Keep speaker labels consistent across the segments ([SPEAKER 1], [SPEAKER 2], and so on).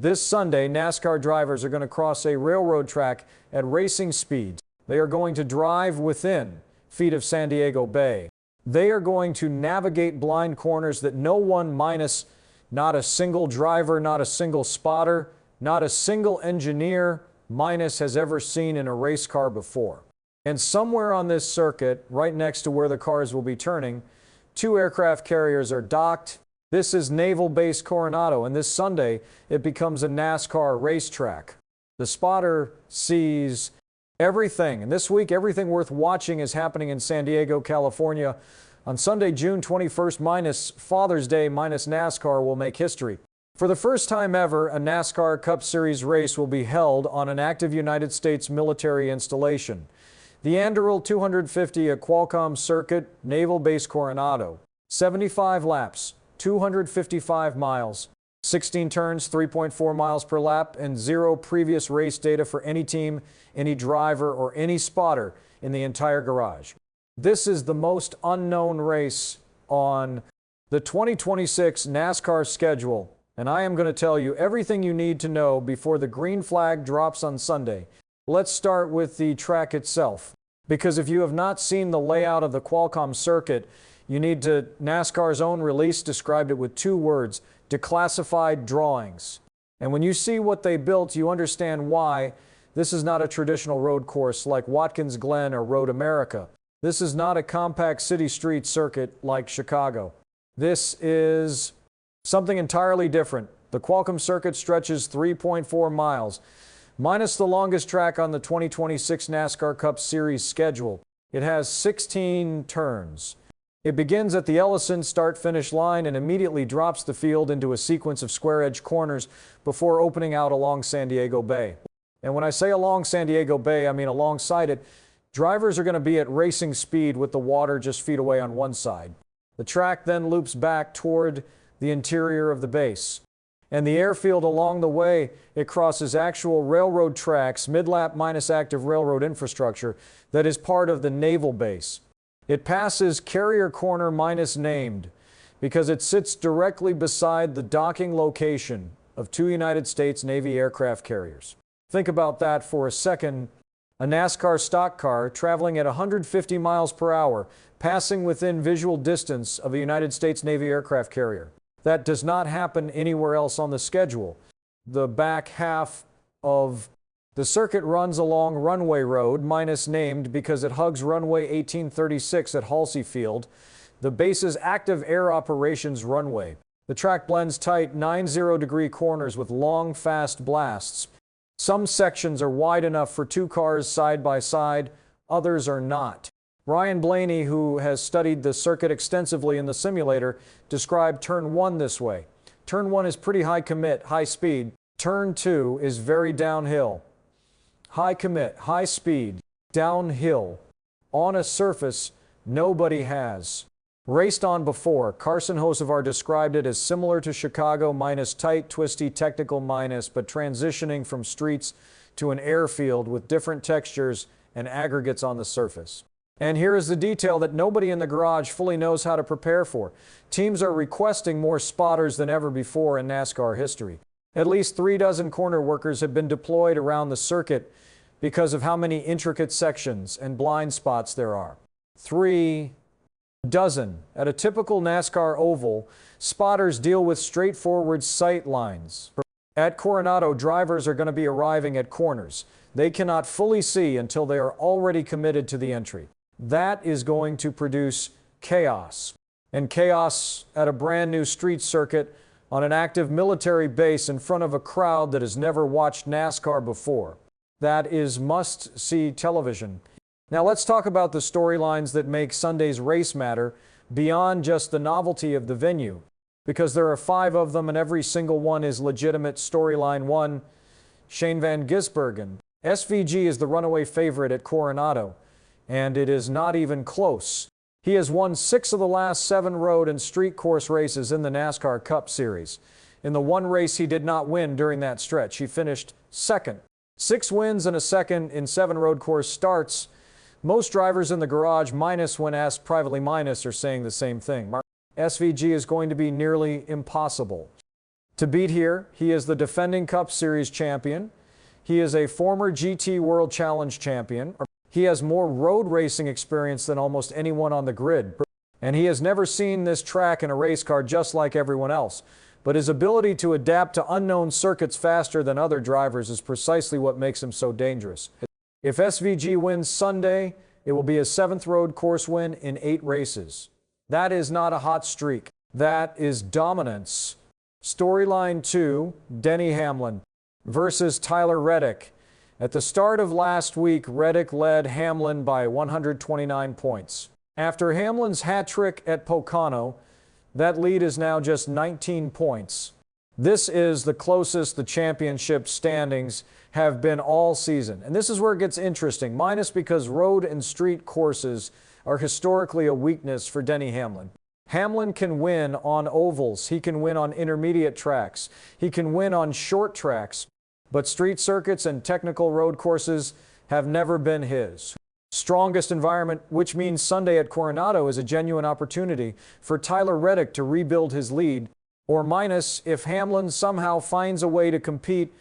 [SPEAKER 1] This Sunday, NASCAR drivers are going to cross a railroad track at racing speeds. They are going to drive within feet of San Diego Bay. They are going to navigate blind corners that no one minus not a single driver, not a single spotter, not a single engineer minus has ever seen in a race car before. And somewhere on this circuit, right next to where the cars will be turning, 2 aircraft carriers are docked. This is Naval Base Coronado, and this Sunday it becomes a NASCAR racetrack. The spotter sees everything, and this week everything worth watching is happening in San Diego, California. On Sunday, June 21st, minus Father's Day, minus NASCAR will make history. For the first time ever, a NASCAR Cup Series race will be held on an active United States military installation. The Anduril 250 at Qualcomm Circuit, Naval Base Coronado. 75 laps, 255 miles, 16 turns, 3.4 miles per lap, and 0 previous race data for any team, any driver, or any spotter in the entire garage. This is the most unknown race on the 2026 NASCAR schedule, and I am going to tell you everything you need to know before the green flag drops on Sunday. Let's start with the track itself, because if you have not seen the layout of the Qualcomm Circuit, you need to. NASCAR's own release described it with 2 words: declassified drawings. And when you see what they built, you understand why this is not a traditional road course like Watkins Glen or Road America. This is not a compact city street circuit like Chicago. This is something entirely different. The Qualcomm Circuit stretches 3.4 miles, minus the longest track on the 2026 NASCAR Cup Series schedule. It has 16 turns. It begins at the Ellison start-finish line and immediately drops the field into a sequence of square-edge corners before opening out along San Diego Bay. And when I say along San Diego Bay, I mean alongside it. Drivers are going to be at racing speed with the water just feet away on one side. The track then loops back toward the interior of the base. And the airfield along the way, it crosses actual railroad tracks, mid-lap minus active railroad infrastructure that is part of the naval base. It passes Carrier Corner minus named because it sits directly beside the docking location of 2 United States Navy aircraft carriers. Think about that for a second. A NASCAR stock car traveling at 150 miles per hour, passing within visual distance of a United States Navy aircraft carrier. That does not happen anywhere else on the schedule. The back half of the circuit runs along Runway Road, minus named because it hugs runway 1836 at Halsey Field, the base's active air operations runway. The track blends tight 90-degree corners with long, fast blasts. Some sections are wide enough for 2 cars side by side, others are not. Ryan Blaney, who has studied the circuit extensively in the simulator, described Turn 1 this way. Turn 1 is pretty high commit, high speed. Turn 2 is very downhill. High commit, high speed, downhill, on a surface nobody has raced on before. Carson Hocevar described it as similar to Chicago minus tight, twisty, technical minus, but transitioning from streets to an airfield with different textures and aggregates on the surface. And here is the detail that nobody in the garage fully knows how to prepare for. Teams are requesting more spotters than ever before in NASCAR history. At least 3 dozen corner workers have been deployed around the circuit because of how many intricate sections and blind spots there are. 3 dozen. At a typical NASCAR oval, spotters deal with straightforward sight lines. At Coronado, drivers are going to be arriving at corners. They cannot fully see until they are already committed to the entry. That is going to produce chaos. And chaos at a brand new street circuit on an active military base in front of a crowd that has never watched NASCAR before. That is must-see television. Now let's talk about the storylines that make Sunday's race matter beyond just the novelty of the venue, because there are 5 of them and every single one is legitimate. Storyline 1, Shane Van Gisbergen. SVG is the runaway favorite at Coronado, and it is not even close. He has won 6 of the last 7 road and street course races in the NASCAR Cup Series. In the one race he did not win during that stretch, he finished second. 6 wins and a second in 7 road course starts. Most drivers in the garage, minus when asked privately minus, are saying the same thing. SVG is going to be nearly impossible. To beat here, he is the defending Cup Series champion. He is a former GT World Challenge champion. He has more road racing experience than almost anyone on the grid. And he has never seen this track in a race car just like everyone else. But his ability to adapt to unknown circuits faster than other drivers is precisely what makes him so dangerous. If SVG wins Sunday, it will be his 7th road course win in 8 races. That is not a hot streak. That is dominance. Storyline 2, Denny Hamlin versus Tyler Reddick. At the start of last week, Reddick led Hamlin by 129 points. After Hamlin's hat trick at Pocono, that lead is now just 19 points. This is the closest the championship standings have been all season. And this is where it gets interesting, minus because road and street courses are historically a weakness for Denny Hamlin. Hamlin can win on ovals. He can win on intermediate tracks. He can win on short tracks. But street circuits and technical road courses have never been his strongest environment, which means Sunday at Coronado is a genuine opportunity for Tyler Reddick to rebuild his lead, or minus if Hamlin somehow finds a way to compete,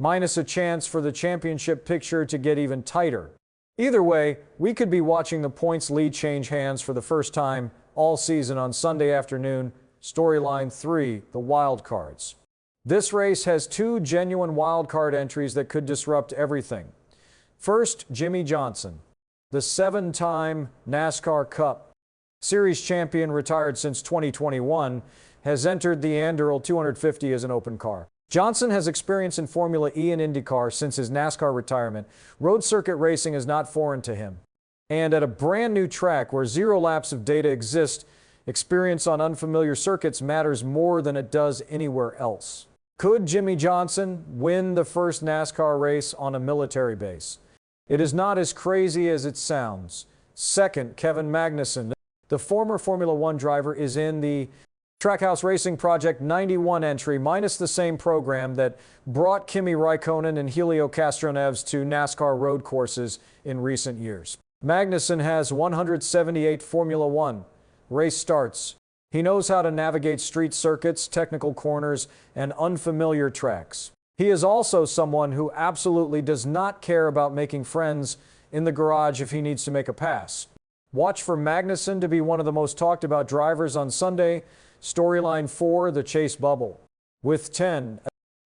[SPEAKER 1] minus a chance for the championship picture to get even tighter. Either way, we could be watching the points lead change hands for the first time all season on Sunday afternoon. Storyline 3, the wild cards. This race has 2 genuine wild card entries that could disrupt everything. First, Jimmie Johnson, the 7-time NASCAR Cup Series champion, retired since 2021, has entered the Anduril 250 as an open car. Johnson has experience in Formula E and IndyCar since his NASCAR retirement. Road circuit racing is not foreign to him. And at a brand new track where 0 laps of data exist, experience on unfamiliar circuits matters more than it does anywhere else. Could Jimmie Johnson win the first NASCAR race on a military base? It is not as crazy as it sounds. Second, Kevin Magnussen, the former Formula One driver, is in the Trackhouse Racing Project 91 entry, minus the same program that brought Kimi Raikkonen and Helio Castroneves to NASCAR road courses in recent years. Magnussen has 178 Formula One race starts. He knows how to navigate street circuits, technical corners, and unfamiliar tracks. He is also someone who absolutely does not care about making friends in the garage if he needs to make a pass. Watch for Magnussen to be one of the most talked about drivers on Sunday. Storyline 4, the chase bubble. With 10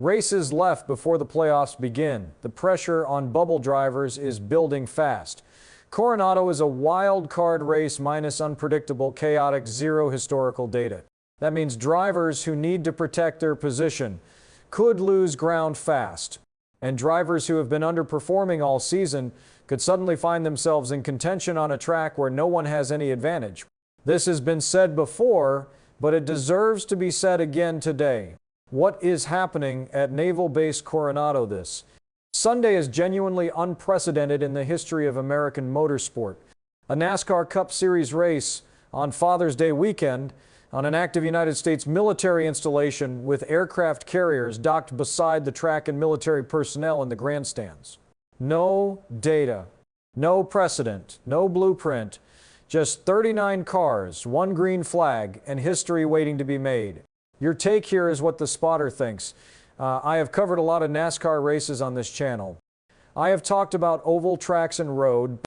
[SPEAKER 1] races left before the playoffs begin, the pressure on bubble drivers is building fast. Coronado is a wild card race minus unpredictable, chaotic, 0 historical data. That means drivers who need to protect their position could lose ground fast, and drivers who have been underperforming all season could suddenly find themselves in contention on a track where no one has any advantage. This has been said before, but it deserves to be said again today. What is happening at Naval Base Coronado this Sunday is genuinely unprecedented in the history of American motorsport. A NASCAR Cup Series race on Father's Day weekend on an active United States military installation with aircraft carriers docked beside the track and military personnel in the grandstands. No data, no precedent, no blueprint, just 39 cars, 1 green flag, and history waiting to be made. Your take here is what the spotter thinks. I have covered a lot of NASCAR races on this channel. I have talked about oval tracks and road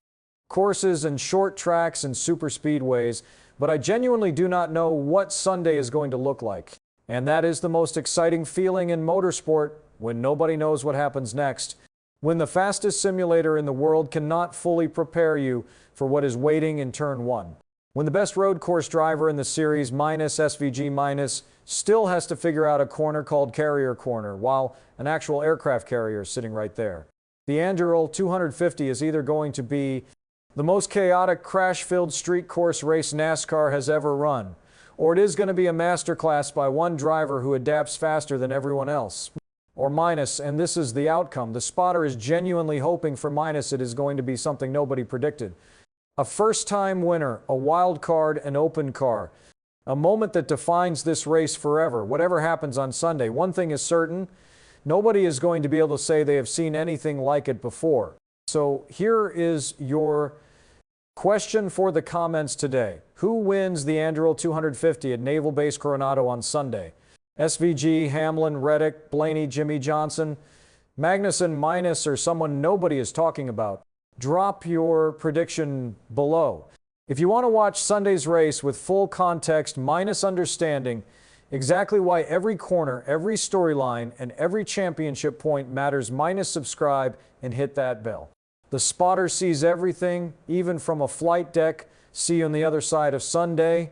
[SPEAKER 1] courses and short tracks and super speedways, but I genuinely do not know what Sunday is going to look like. And that is the most exciting feeling in motorsport, when nobody knows what happens next. When the fastest simulator in the world cannot fully prepare you for what is waiting in turn 1. When the best road course driver in the series, minus SVG minus, still has to figure out a corner called carrier corner, while an actual aircraft carrier is sitting right there. The Anduril 250 is either going to be the most chaotic, crash-filled street course race NASCAR has ever run, or it is going to be a masterclass by one driver who adapts faster than everyone else. Or minus, and this is the outcome. The spotter is genuinely hoping for minus. It is going to be something nobody predicted. A first-time winner, a wild card, an open car. A moment that defines this race forever. Whatever happens on Sunday, one thing is certain, nobody is going to be able to say they have seen anything like it before. So here is your question for the comments today. Who wins the Anduril 250 at Naval Base Coronado on Sunday? SVG, Hamlin, Reddick, Blaney, Jimmie Johnson, Magnussen minus, or someone nobody is talking about? Drop your prediction below. If you want to watch Sunday's race with full context minus understanding exactly why every corner, every storyline, and every championship point matters, minus subscribe and hit that bell. The spotter sees everything, even from a flight deck. See you on the other side of Sunday.